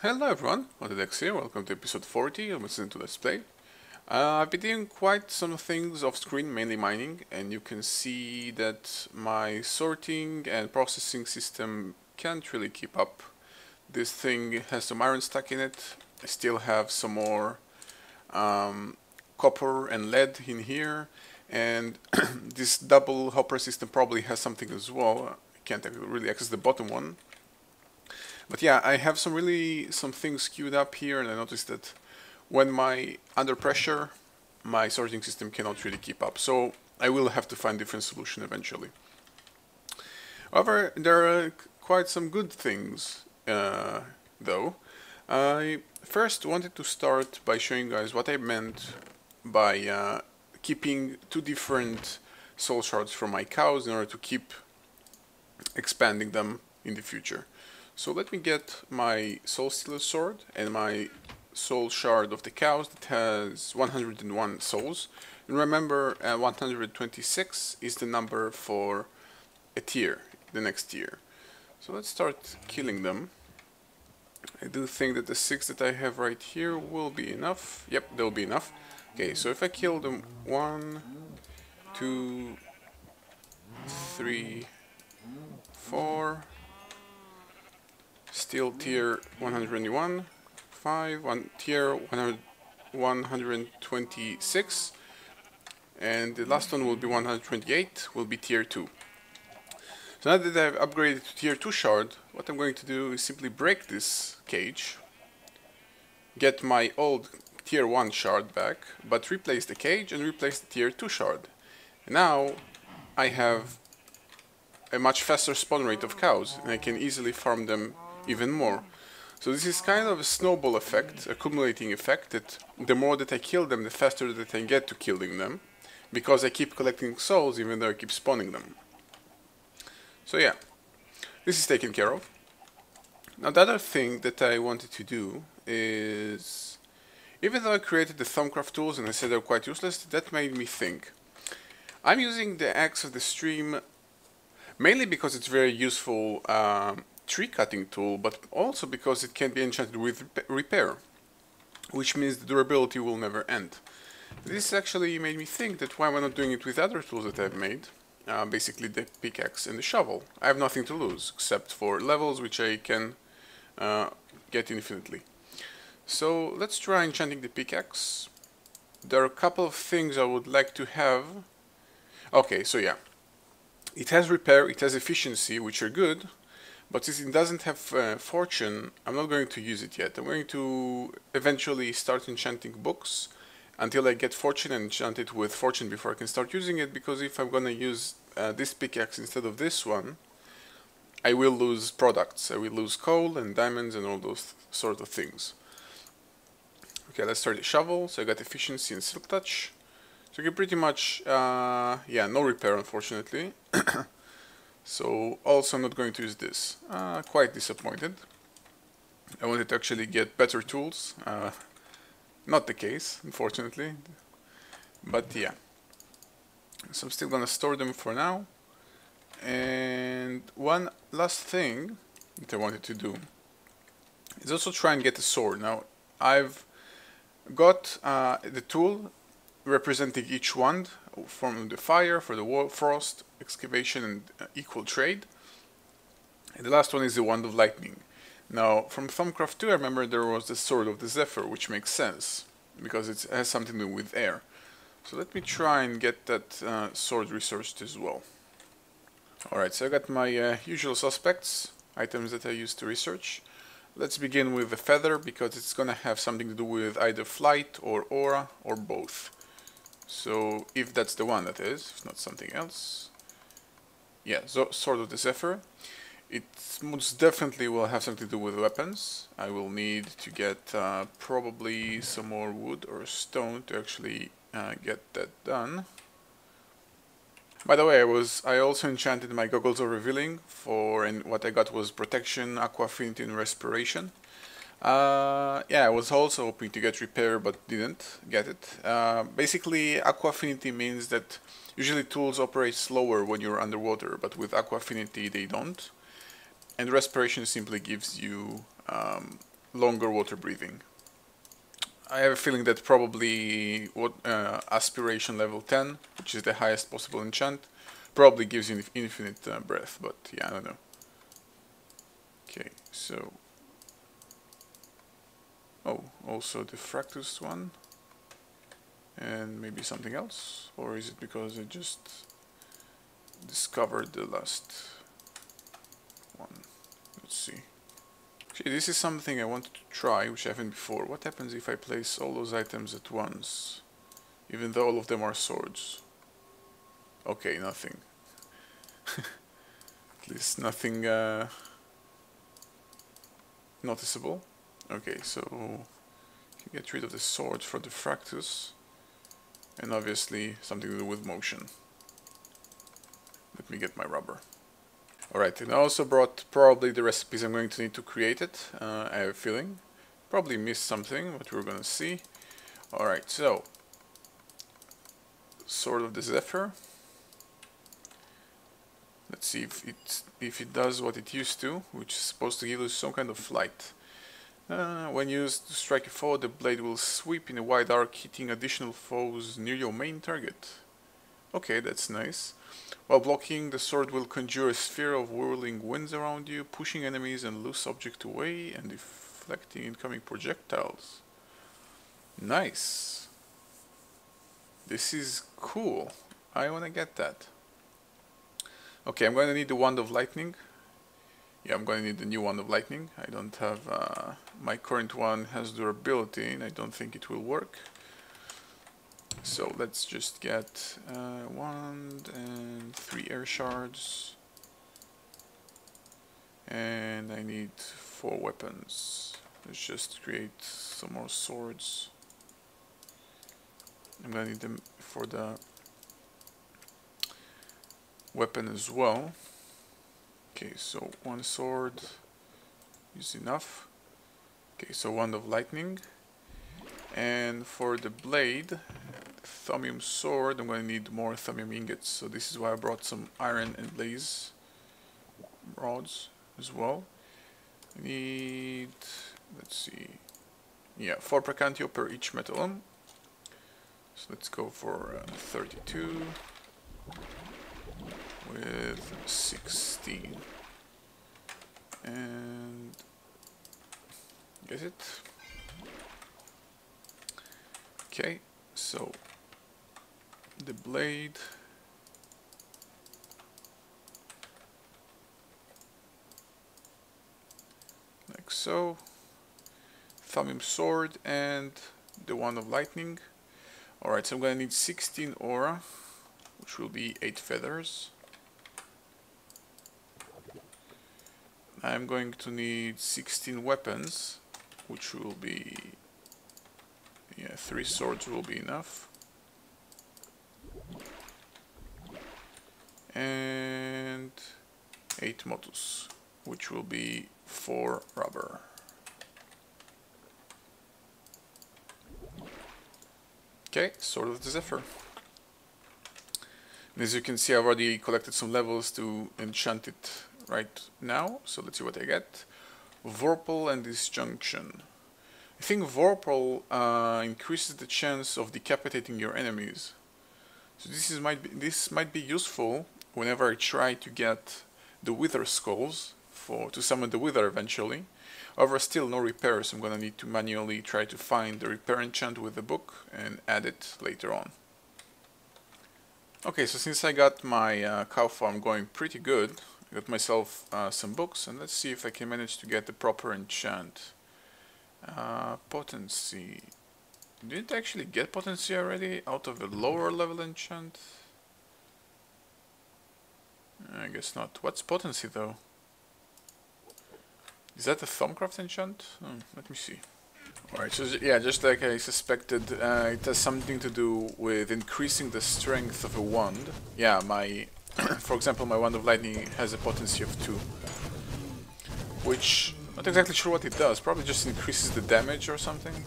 Hello everyone, odedex here, welcome to episode 40 of Listen to Let's Play. I've been doing quite some things off screen, mainly mining, and you can see that my sorting and processing system can't really keep up. This thing has some iron stuck in it. I still have some more copper and lead in here, and this double hopper system probably has something as well. I can't really access the bottom one. But yeah, I have some things queued up here, and I noticed that when under pressure, my sorting system cannot really keep up. So I will have to find different solution eventually. However, there are quite some good things, though. I first wanted to start by showing you guys what I meant by keeping two different soul shards from my cows in order to keep expanding them in the future. So let me get my soul stealer sword and my soul shard of the cows that has 101 souls. And remember, 126 is the number for a tier, the next tier. So let's start killing them. I do think that the 6 that I have right here will be enough. Yep, they'll be enough. Okay, so if I kill them 1, 2, 3, 4... Still tier 121, 5, tier 126, and the last one will be 128, will be tier 2. So now that I've upgraded to tier 2 shard, what I'm going to do is simply break this cage, get my old tier 1 shard back, but replace the cage and replace the tier 2 shard. And now I have a much faster spawn rate of cows, and I can easily farm them even more. So this is kind of a snowball effect, accumulating effect, that the more that I kill them, the faster that I get to killing them, because I keep collecting souls even though I keep spawning them. So yeah, this is taken care of. Now the other thing that I wanted to do is, even though I created the Thaumcraft tools and I said they're quite useless, that made me think. I'm using the axe of the stream mainly because it's very useful tree cutting tool, but also because it can be enchanted with repair, which means the durability will never end. This actually made me think that why am I not doing it with other tools that I've made, basically the pickaxe and the shovel. I have nothing to lose except for levels, which I can get infinitely. So let's try enchanting the pickaxe. There are a couple of things I would like to have. Okay, so yeah, it has repair, it has efficiency, which are good. But since it doesn't have fortune, I'm not going to use it yet. I'm going to eventually start enchanting books until I get fortune and enchant it with fortune before I can start using it, because if I'm gonna use this pickaxe instead of this one, I will lose products. I will lose coal and diamonds and all those sort of things. Okay, let's start the shovel. So I got efficiency and silk touch. So you can pretty much, yeah, no repair unfortunately. So also I'm not going to use this. Quite disappointed. I wanted to actually get better tools. Not the case, unfortunately. But yeah. So I'm still gonna store them for now. And one last thing that I wanted to do is also try and get a sword. Now I've got the tool representing each wand, from the fire, for the frost, excavation, and equal trade. And the last one is the wand of lightning. Now, from Thaumcraft 2, I remember there was the sword of the Zephyr, which makes sense, because it has something to do with air. So let me try and get that sword researched as well. Alright, so I got my usual suspects, items that I used to research. Let's begin with the feather, because it's gonna have something to do with either flight or aura, or both. So, if that's the one, that is, if not something else. Yeah, so Sword of the Zephyr. It most definitely will have something to do with weapons. I will need to get probably some more wood or stone to actually get that done. By the way, I also enchanted my goggles of revealing and what I got was protection, aqua affinity, and respiration. Yeah, I was also hoping to get repair, but didn't get it. Basically, aqua affinity means that usually tools operate slower when you're underwater, but with aqua affinity they don't. And respiration simply gives you longer water breathing. I have a feeling that probably what aspiration level 10, which is the highest possible enchant, probably gives you infinite breath, but yeah, I don't know. Okay, so... Oh, also the Fractus one. And maybe something else? Or is it because I just discovered the last one? Let's see. Okay, this is something I wanted to try, which I haven't before. What happens if I place all those items at once? Even though all of them are swords. Okay, nothing. At least nothing noticeable. Okay, so can get rid of the sword for the Fractus. And obviously something to do with motion. Let me get my rubber. Alright, and I also brought probably the recipes I'm going to need to create it. I have a feeling. Probably missed something, but we're gonna see. Alright, so Sword of the Zephyr. Let's see if it does what it used to, which is supposed to give us some kind of flight. When used to strike a foe, the blade will sweep in a wide arc, hitting additional foes near your main target. Okay, that's nice. While blocking, the sword will conjure a sphere of whirling winds around you, pushing enemies and loose objects away and deflecting incoming projectiles. Nice. This is cool. I wanna get that. Okay, I'm gonna need the Wand of Lightning. Yeah, I'm gonna need the new Wand of Lightning. I don't have... my current one has durability and I don't think it will work. So let's just get wand and 3 air shards. And I need 4 weapons. Let's just create some more swords. I'm gonna need them for the weapon as well. Okay, so 1 sword is enough. Okay, so Wand of Lightning. And for the blade, Thaumium sword, I'm going to need more Thaumium ingots. So this is why I brought some iron and blaze rods as well. I need, let's see, yeah, 4 Pracantio per each metal. So let's go for 32 with 16. And get it? Okay, so the blade, like so, Thaumium sword and the Wand of Lightning. Alright, so I'm gonna need 16 aura, which will be 8 feathers. I'm going to need 16 weapons, which will be, yeah, 3 swords will be enough. And 8 motus, which will be 4 rubber. Okay, Sword of the Zephyr. And as you can see, I've already collected some levels to enchant it right now. So let's see what I get. Vorpal and Disjunction. I think Vorpal increases the chance of decapitating your enemies. So this might be useful whenever I try to get the Wither Skulls to summon the Wither eventually. However, still no repair, so I'm gonna need to manually try to find the repair enchant with the book and add it later on. Okay, so since I got my cow farm going pretty good, I got myself some books, and let's see if I can manage to get the proper enchant. Potency. Did it actually get potency already out of a lower level enchant? I guess not. What's potency though? Is that a Thaumcraft enchant? Let me see. Alright, so yeah, just like I suspected, it has something to do with increasing the strength of a wand. Yeah, my, for example, my Wand of Lightning has a potency of 2. Which, not exactly sure what it does, probably just increases the damage or something.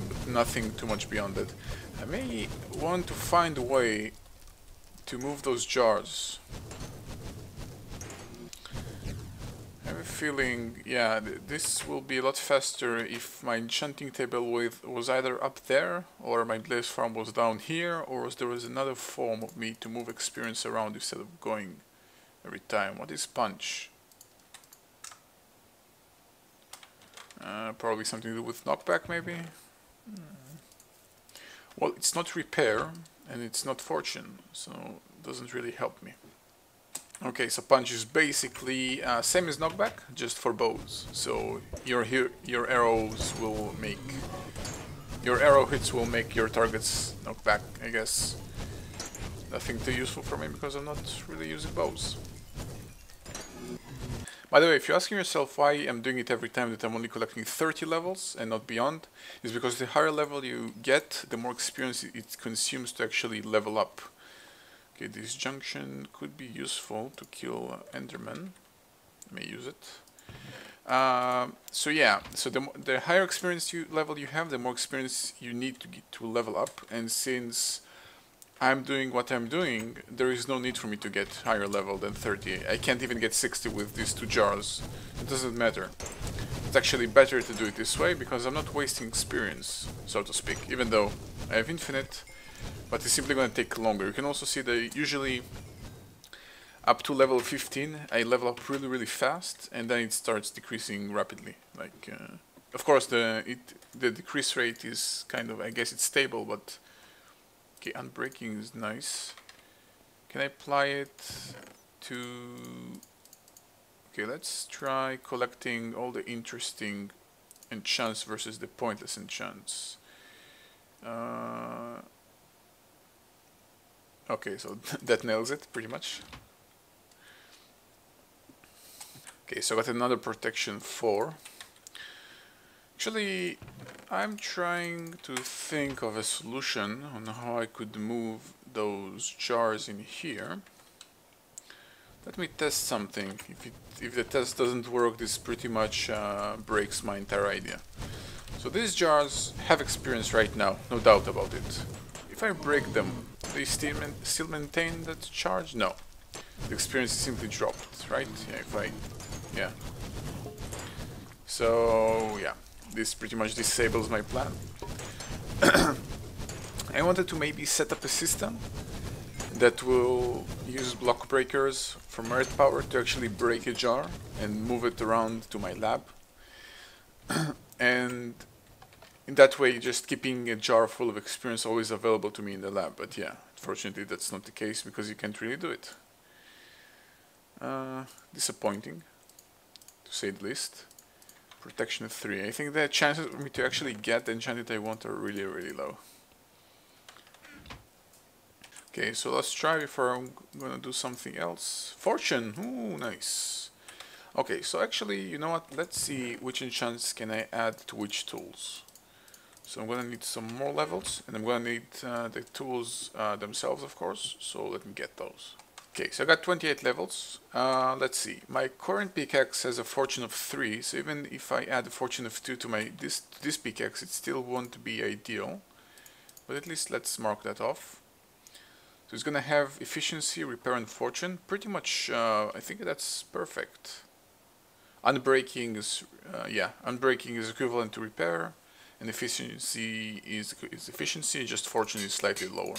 But nothing too much beyond that. I may want to find a way to move those jars. I have a feeling, yeah, this will be a lot faster if my enchanting table was either up there, or my blaze farm was down here, or there was another form of me to move experience around instead of going every time. What is punch? Probably something to do with knockback, maybe? Well, it's not repair, and it's not fortune, so it doesn't really help me. Okay, so punch is basically same as knockback, just for bows. So your arrows will make your arrow hits will make your targets knock back, I guess. Nothing too useful for me because I'm not really using bows. By the way, if you're asking yourself why I'm doing it every time that I'm only collecting 30 levels and not beyond, is because the higher level you get, the more experience it consumes to actually level up. Okay, this junction could be useful to kill Enderman. I may use it. So yeah, so the higher experience level you have, the more experience you need to get to level up. And since I'm doing what I'm doing, there is no need for me to get higher level than 30. I can't even get 60 with these 2 jars. It doesn't matter. It's actually better to do it this way because I'm not wasting experience, so to speak, even though I have infinite. But it's simply going to take longer. You can also see that usually up to level 15 I level up really fast, and then it starts decreasing rapidly. Like, of course the decrease rate is kind of, I guess it's stable, but okay, unbreaking is nice. Can I apply it to... Okay, let's try collecting all the interesting enchants versus the pointless enchants. Okay, so that nails it, pretty much. Okay, so I got another protection 4. Actually, I'm trying to think of a solution on how I could move those jars in here. Let me test something. If the test doesn't work, this pretty much breaks my entire idea. So these jars have experience right now, no doubt about it. If I break them, they still maintain that charge? No. The experience is simply dropped, right? Yeah. So, yeah. This pretty much disables my plan. I wanted to maybe set up a system that will use block breakers for merit power to actually break a jar and move it around to my lab. And in that way, just keeping a jar full of experience always available to me in the lab. But yeah, unfortunately that's not the case because you can't really do it. Disappointing, to say the least. Protection 3. I think the chances for me to actually get the enchanted I want are really low. Okay, so let's try before I'm gonna do something else. Fortune! Ooh, nice. Okay, so actually, you know what? Let's see which enchants can I add to which tools. So I'm gonna need some more levels, and I'm gonna need the tools themselves, of course. So let me get those. Okay, so I got 28 levels. Let's see. My current pickaxe has a fortune of 3, so even if I add a fortune of 2 to this pickaxe, it still won't be ideal. But at least let's mark that off. So it's gonna have efficiency, repair, and fortune. Pretty much, I think that's perfect. Unbreaking is, unbreaking is equivalent to repair, and efficiency is efficiency. Just fortune is slightly lower.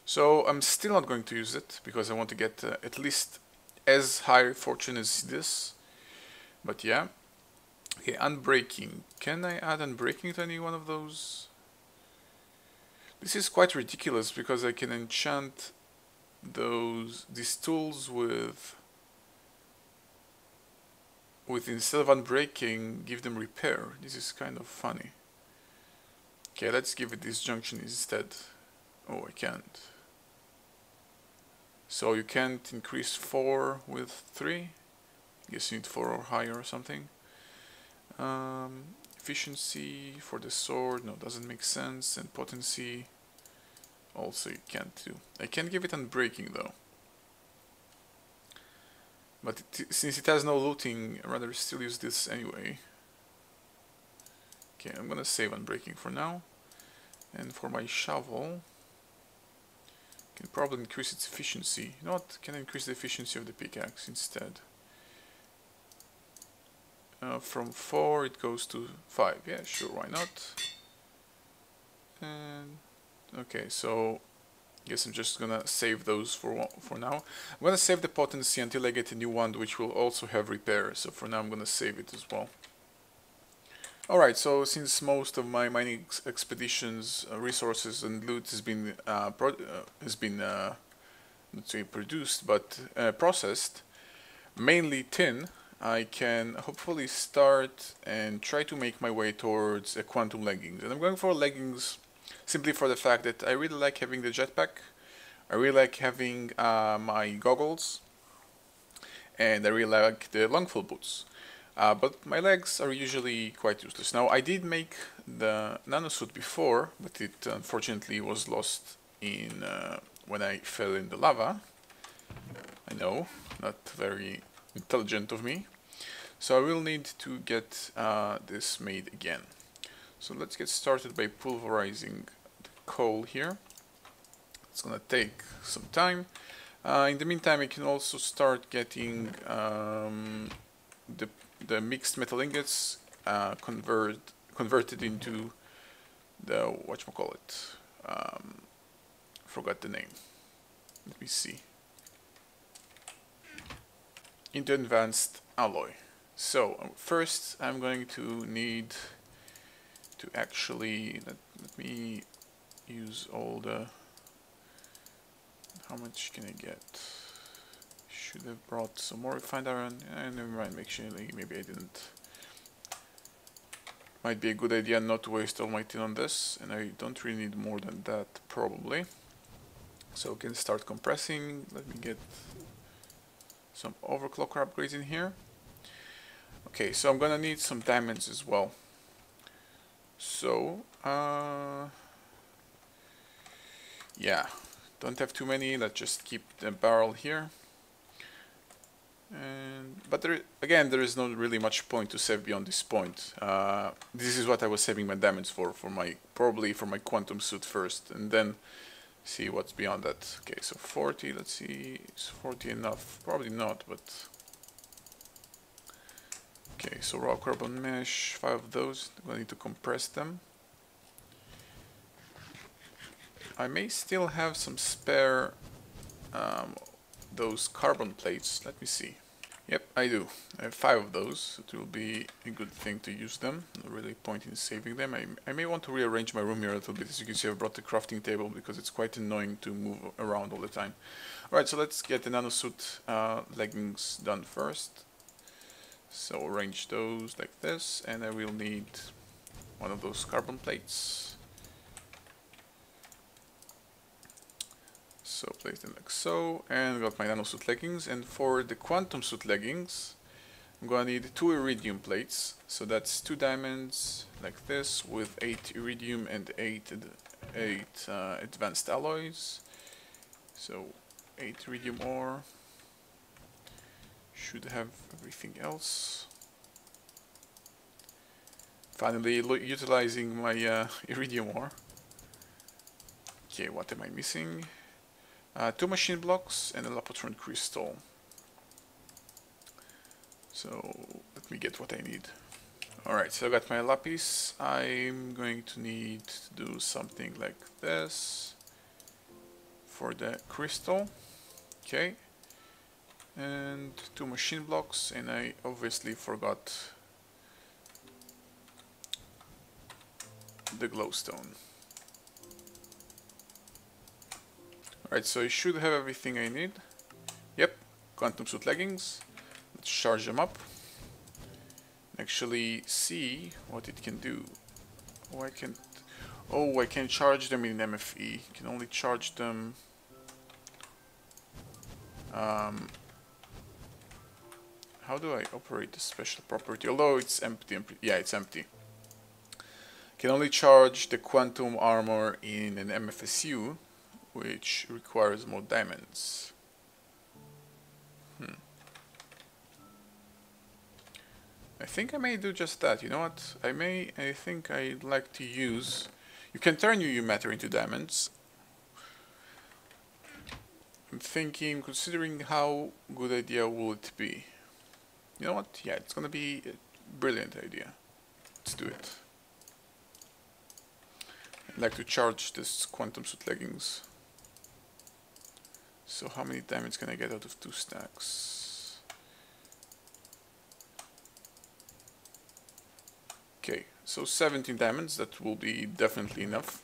So I'm still not going to use it because I want to get at least as high fortune as this. But yeah. Okay, unbreaking. Can I add unbreaking to any one of those? This is quite ridiculous because I can enchant these tools with instead of unbreaking, give them repair. This is kind of funny. Okay, let's give it disjunction instead. Oh, I can't. So you can't increase 4 with 3? I guess you need 4 or higher or something. Efficiency for the sword, no, doesn't make sense. And potency, also you can't do. I can give it unbreaking though. But since it has no looting, I'd rather still use this anyway. Okay, I'm gonna save unbreaking for now. And for my shovel, can probably increase its efficiency. You know what? Can I increase the efficiency of the pickaxe instead? from 4 it goes to 5. Yeah, sure, why not? And okay, so I guess I'm just gonna save those for now. I'm gonna save the potency until I get a new one which will also have repair, so for now I'm gonna save it as well. Alright, so since most of my mining expeditions, resources and loot has been not say produced, but processed, mainly tin, I can hopefully start and try to make my way towards a quantum leggings. And I'm going for leggings simply for the fact that I really like having the jetpack, I really like having my goggles, and I really like the longfill boots. But my legs are usually quite useless. Now, I did make the nanosuit before, but it unfortunately was lost in when I fell in the lava. I know, not very intelligent of me. So I will need to get this made again. So let's get started by pulverizing the coal here. It's gonna take some time. In the meantime, I can also start getting the mixed metal ingots converted into the whatchamacallit. Forgot the name. Let me see. Into advanced alloy. So first I'm going to need to actually let me use all the. How much can I get? Should have brought some more refined iron. Never mind. Actually, maybe I didn't. Might be a good idea not to waste all my tin on this, and I don't really need more than that probably. So we can start compressing. Let me get some overclocker upgrades in here. Okay, so I'm gonna need some diamonds as well. So, yeah, don't have too many. Let's just keep the barrel here. But there is not really much point to save beyond this point. This is what I was saving my diamonds for probably for my quantum suit first, and then see what's beyond that. Okay, so 40. Let's see, is 40 enough? Probably not, but okay. So raw carbon mesh, 5 of those. I need to compress them. I may still have some spare those carbon plates. Let me see. Yep, I do. I have 5 of those. It will be a good thing to use them. No really point in saving them. I may want to rearrange my room here a little bit. As you can see, I've brought the crafting table because it's quite annoying to move around all the time. Alright, so let's get the nanosuit leggings done first. So arrange those like this, and I will need one of those carbon plates. So place them like so, and got my nanosuit leggings. And for the quantum suit leggings, I'm gonna need 2 iridium plates. So that's 2 diamonds like this with 8 iridium and 8 advanced alloys. So 8 iridium ore. Should have everything else. Finally utilizing my iridium ore. Okay, what am I missing? 2 machine blocks and a lapotron crystal. So let me get what I need. Alright, so I got my lapis. I'm going to need to do something like this for the crystal. Okay. And 2 machine blocks, and I obviously forgot the glowstone. Alright, so I should have everything I need. Yep, quantum suit leggings. Let's charge them up. Actually see what it can do. Oh, I can charge them in MFE. Can only charge them how do I operate this special property? Although it's empty, yeah, it's empty. Can only charge the quantum armor in an MFSU, which requires more diamonds. I think I may do just that. You know what? I think I'd like to use. You can turn your matter into diamonds. I'm thinking, considering how good idea will it be. You know what? Yeah, it's gonna be Brilliant idea. Let's do it. I'd like to charge this quantum suit leggings. So how many diamonds can I get out of 2 stacks? Okay, so 17 diamonds, that will be definitely enough.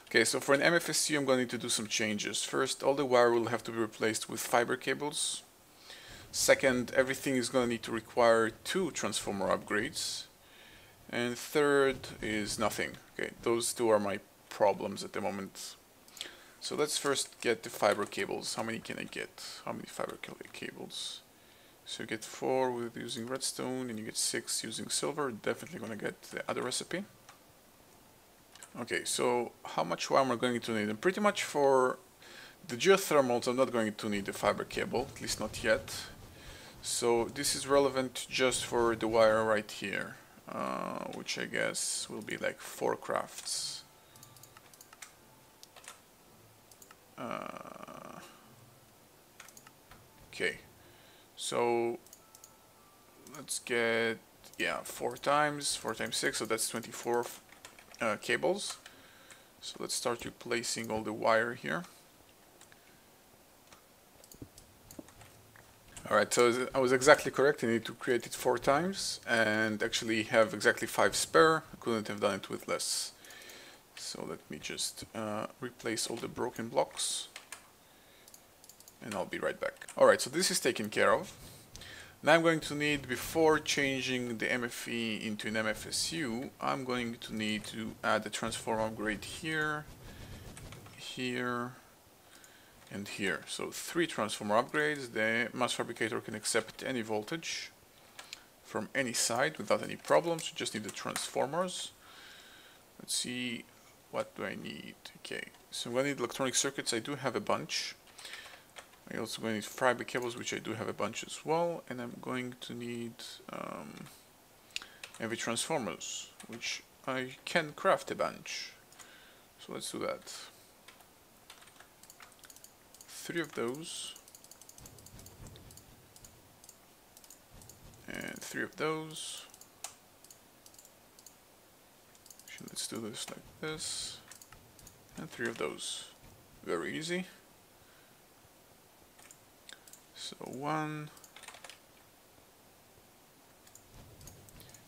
Okay, so for an MFSU I'm going to need to do some changes. First, all the wire will have to be replaced with fiber cables. Second, everything is going to need to require 2 transformer upgrades. And third is nothing. Okay, those 2 are my problems at the moment. So let's first get the fiber cables. How many can I get? How many fiber cables? So you get 4 with using redstone and you get 6 using silver. Definitely going to get the other recipe. Okay, so how much wire am I going to need? And pretty much for the geothermals I'm not going to need the fiber cable, at least not yet. So this is relevant just for the wire right here, which I guess will be like 4 crafts. Okay, so let's get, yeah, 4 times 6, so that's 24 cables. So let's start replacing all the wire here. Alright, so I was exactly correct. I need to create it 4 times and actually have exactly 5 spare. I couldn't have done it with less. So let me just replace all the broken blocks and I'll be right back. Alright, so this is taken care of. Now I'm going to need, before changing the MFE into an MFSU, I'm going to need to add a transform upgrade here, here, and here. So 3 transformer upgrades. The mass fabricator can accept any voltage from any side without any problems. You just need the transformers. Let's see, what do I need? Okay, so I'm going to need electronic circuits. I do have a bunch. I also going to need fiber cables, which I do have a bunch as well, and I'm going to need heavy transformers, which I can craft a bunch. So let's do that. 3 of those, and 3 of those. Actually, let's do this like this, and 3 of those. Very easy. So 1,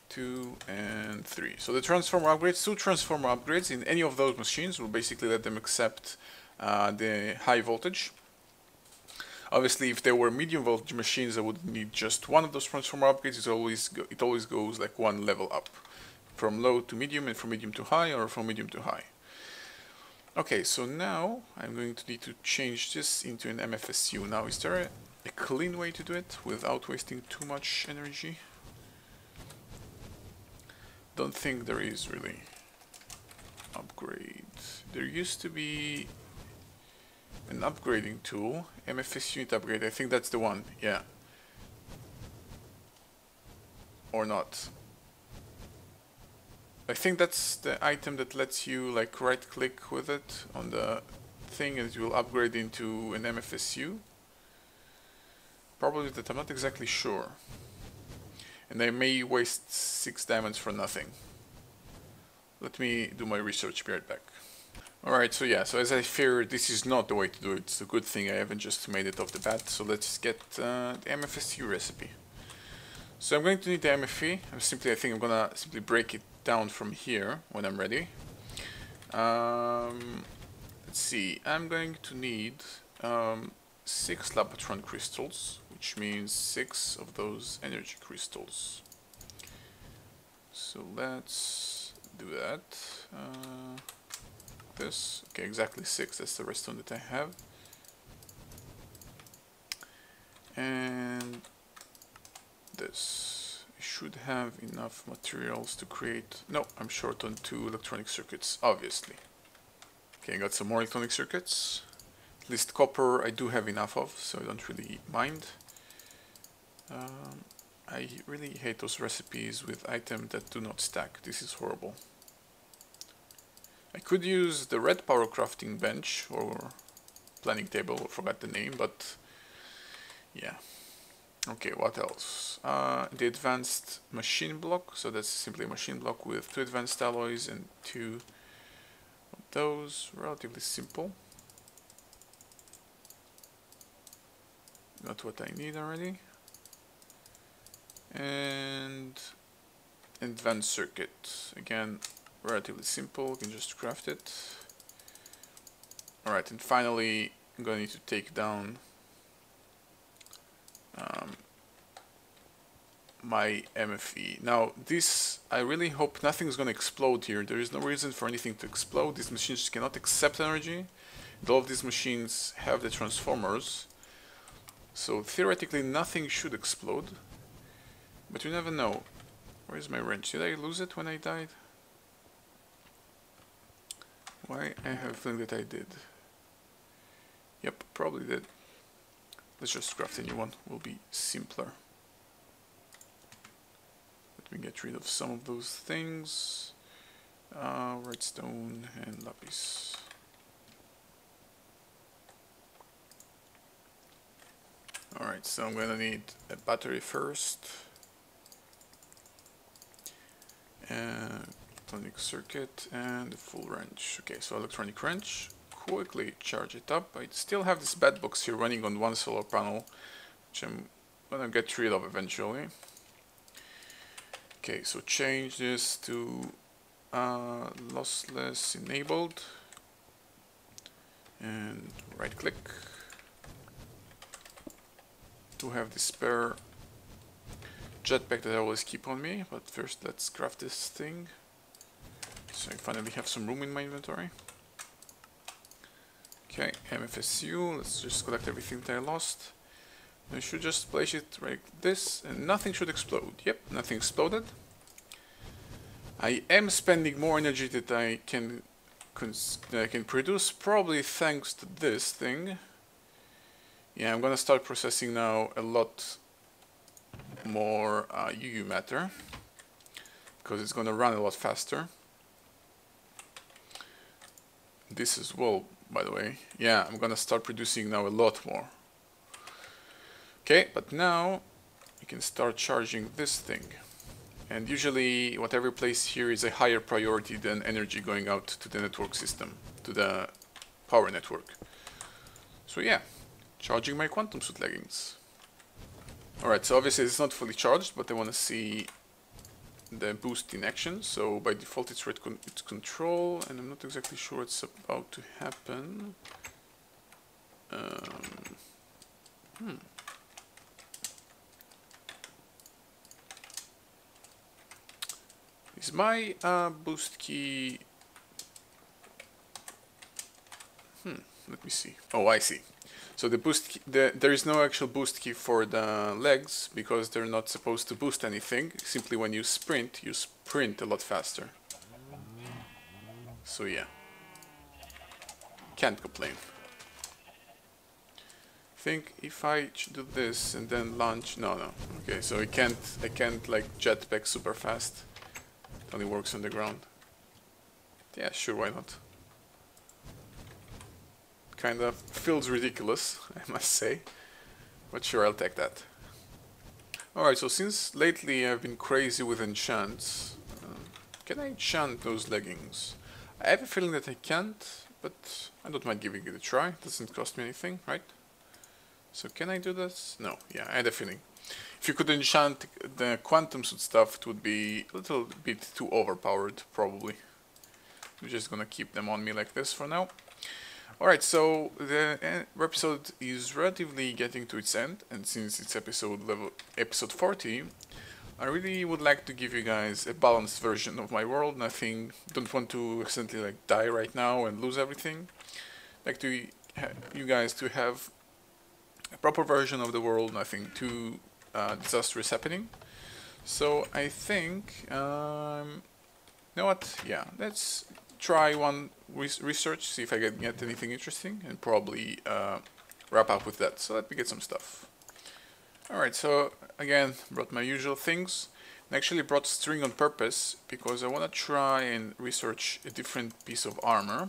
2, and 3. So the transformer upgrades, 2 transformer upgrades in any of those machines will basically let them accept the high voltage. Obviously, if there were medium voltage machines, I would need just 1 of those transformer upgrades. It always goes like 1 level up, from low to medium, and from medium to high, or from medium to high. Okay, so now I'm going to need to change this into an MFSU. Now, is there a clean way to do it without wasting too much energy? Don't think there is really. Upgrade. There used to be an upgrading tool, MFS unit upgrade. I think that's the one, yeah. Or not. I think that's the item that lets you like right click with it on the thing and it will upgrade into an MFSU. Probably that, I'm not exactly sure. And I may waste 6 diamonds for nothing. Let me do my research, be right back. Alright, so yeah, so as I feared, this is not the way to do it. It's a good thing I haven't just made it off the bat. So let's get the MFSU recipe. So I'm going to need the MFE. I think I'm gonna simply break it down from here when I'm ready. Let's see, I'm going to need 6 Labatron crystals, which means 6 of those energy crystals. So let's do that. This, okay, exactly 6, that's the redstone that I have. And this, I should have enough materials to create, no, I'm short on 2 electronic circuits, obviously. Okay, I got some more electronic circuits. At least copper I do have enough of, so I don't really mind. I really hate those recipes with items that do not stack. This is horrible. I could use the red power crafting bench or planning table, I forgot the name, but yeah. Okay, what else? The advanced machine block. So that's simply a machine block with 2 advanced alloys and 2 of those. Relatively simple. Not what I need already. And advanced circuit. Again, relatively simple. You can just craft it. Alright, and finally, I'm going to need to take down my MFE. Now, this, I really hope nothing's going to explode here. There is no reason for anything to explode. These machines cannot accept energy. All of these machines have the transformers. So theoretically, nothing should explode. But you never know. Where's my wrench? Did I lose it when I died? Why? I have a feeling that I did. Yep, probably did. Let's just craft a new one. Will be simpler. Let me get rid of some of those things. Redstone and lapis. Alright, so I'm gonna need a battery first. Electronic circuit and a full wrench. Okay, so electronic wrench. Quickly charge it up. I still have this bed box here running on one solar panel, which I'm gonna get rid of eventually. Okay, so change this to lossless enabled and right click to have the spare jetpack that I always keep on me. But first let's craft this thing so I finally have some room in my inventory. Okay, MFSU, let's just collect everything that I lost. I should just place it like this and nothing should explode. Yep, nothing exploded. I am spending more energy that I can produce, probably thanks to this thing. Yeah, I'm gonna start processing now a lot more UU matter because it's gonna run a lot faster. This as well, by the way. Yeah, I'm gonna start producing now a lot more. Okay, but now you can start charging this thing. And usually whatever you place here is a higher priority than energy going out to the network system, to the power network. So yeah, charging my quantum suit leggings. Alright, so obviously it's not fully charged, but I want to see the boost in action. So by default it's it's control, and I'm not exactly sure what's about to happen. Is my boost key... let me see. Oh, I see. So the boost key, there is no actual boost key for the legs because they're not supposed to boost anything. Simply when you sprint a lot faster. So yeah, can't complain. I think if I do this and then launch, no. Okay, so I can't like jetpack super fast. It only works on the ground. Yeah, sure, why not? Kind of feels ridiculous, I must say. But sure, I'll take that. Alright, so since lately I've been crazy with enchants, can I enchant those leggings? I have a feeling that I can't, but I don't mind giving it a try. It doesn't cost me anything, right? So can I do this? No, yeah, I had a feeling. If you could enchant the quantum suit stuff, it would be a little bit too overpowered, probably. I'm just gonna keep them on me like this for now. Alright, so the episode is relatively getting to its end, and since it's episode 40, I really would like to give you guys a balanced version of my world. Don't want to accidentally like die right now and lose everything. I'd like to you guys to have a proper version of the world, nothing too disastrous happening. So I think, you know what? Yeah, let's try one research, see if I can get anything interesting, and probably wrap up with that. So let me get some stuff. Alright, so again, brought my usual things. I actually brought string on purpose because I want to try and research a different piece of armor.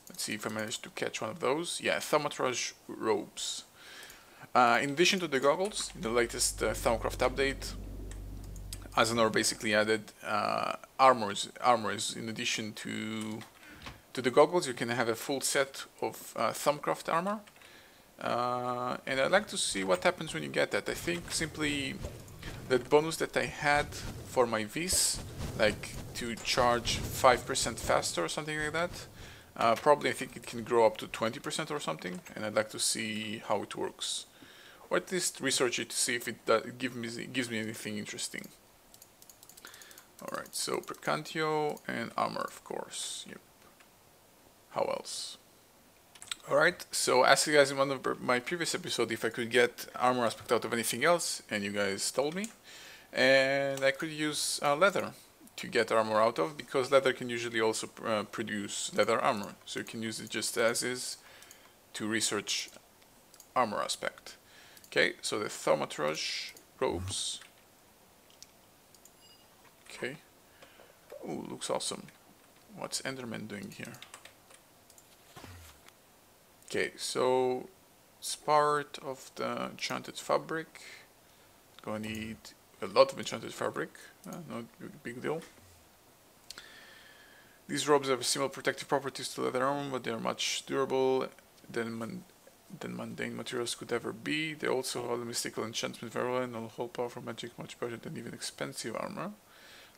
Let's see if I managed to catch one of those. Yeah, thaumaturge robes. In addition to the goggles, in the latest Thaumcraft update, Azanor basically added armors. In addition to the goggles, you can have a full set of Thaumcraft armor. And I'd like to see what happens when you get that. I think simply that bonus that I had for my Vs, like to charge 5% faster or something like that, probably I think it can grow up to 20% or something, and I'd like to see how it works. Or at least research it to see if it gives me anything interesting. Alright, so Percantio and armor, of course. Yep. How else? Alright, so asked you guys in one of my previous episodes if I could get armor aspect out of anything else, and you guys told me. And I could use leather to get armor out of, because leather can usually also produce leather armor. So you can use it just as is to research armor aspect. Okay, so the Thaumaturge robes. Okay. Ooh, looks awesome. What's Enderman doing here? Okay, so it's part of the enchanted fabric. Gonna need a lot of enchanted fabric, not big deal. These robes have similar protective properties to leather armor, but they are much durable than mundane materials could ever be. They also hold a mystical enchantment very well and hold powerful magic much better than even expensive armor.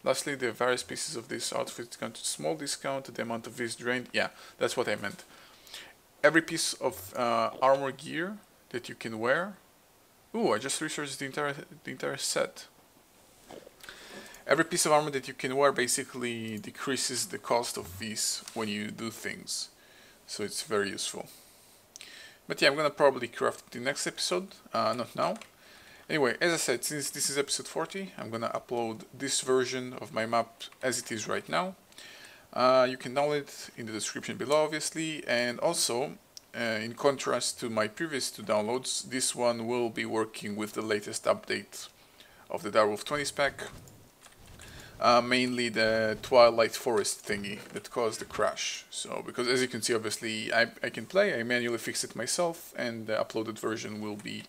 Lastly, the various pieces of this outfit come to a small discount to the amount of Vs drained. Yeah, that's what I meant. Every piece of armor gear that you can wear. Ooh, I just researched the entire set. Every piece of armor that you can wear basically decreases the cost of Vs when you do things. So it's very useful. But yeah, I'm gonna probably craft it in the next episode, not now. Anyway, as I said, since this is episode 40, I'm gonna upload this version of my map as it is right now. You can download it in the description below, obviously, and also, in contrast to my previous two downloads, this one will be working with the latest update of the Direwolf 20 spec, mainly the Twilight Forest thingy that caused the crash. So, because as you can see, obviously, I can play, I manually fixed it myself, and the uploaded version will be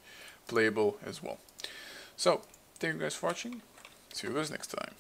playable as well. So, thank you guys for watching, see you guys next time.